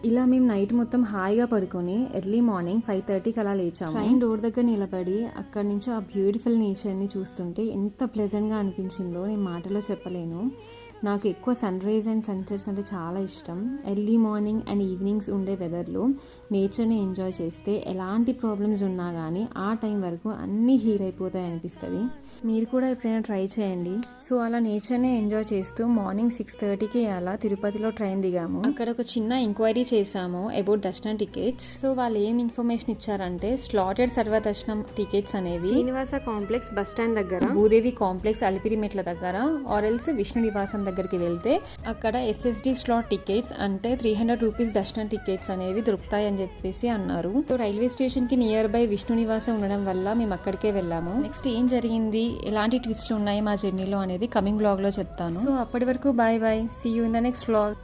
ఇలా మేము నైట్ మొత్తం హాయిగా పడుకొని ఎర్లీ మార్నింగ్ 5:30కి అలా లేచాము. ట్రైన్ డోర్ దగ్గర నిలబడి అక్కడి నుంచి ఆ బ్యూటిఫుల్ నేచర్ని చూస్తుంటే ఎంత ప్లెజెంట్గా అనిపించిందో నేను మాటలో చెప్పలేను. నాకు ఎక్కువ సన్ రైజ్ అండ్ సన్సెట్స్ అంటే చాలా ఇష్టం. ఎర్లీ మార్నింగ్ అండ్ ఈవినింగ్స్ ఉండే వెదర్లో నేచర్ని ఎంజాయ్ చేస్తే ఎలాంటి ప్రాబ్లమ్స్ ఉన్నా కానీ ఆ టైం వరకు అన్నీ హీల్ అయిపోతాయి అనిపిస్తుంది. మీరు కూడా ఎప్పుడైనా ట్రై చేయండి. సో అలా నేచర్ని ఎంజాయ్ చేస్తూ మార్నింగ్ 6:30కి అలా తిరుపతిలో ట్రైన్ దిగాము. అక్కడ ఒక చిన్న ఎంక్వైరీ చేసాము అబౌట్ దర్శనం టికెట్స్. సో వాళ్ళు ఏం ఇన్ఫర్మేషన్ ఇచ్చారంటే స్లాటెడ్ సర్వదర్శనం టికెట్స్ అనేవి శ్రీనివాస కాంప్లెక్స్ బస్ స్టాండ్ దగ్గర, భూదేవి కాంప్లెక్స్ అలిపిరి మెట్ల దగ్గర ఆర్ఎల్స్ విష్ణు నివాసం దగ్గరికి వెళ్తే అక్కడ ఎస్ఎస్డి స్లాట్ టికెట్స్ అంటే 300 రూపీస్ దర్శనం టికెట్స్ అనేవి దొరుకుతాయి అని చెప్పేసి అన్నారు. సో రైల్వే స్టేషన్ కి నియర్ బై విష్ణు నివాసం ఉండడం వల్ల మేము అక్కడికే వెళ్ళాము. నెక్స్ట్ ఏం జరిగింది, ఎలాంటి ట్విస్ట్లు ఉన్నాయి మా జర్నీలో అనేది కమింగ్ బ్లాగ్ లో చెప్తాను. సో అప్పటి వరకు bye bye, see you in the next blog.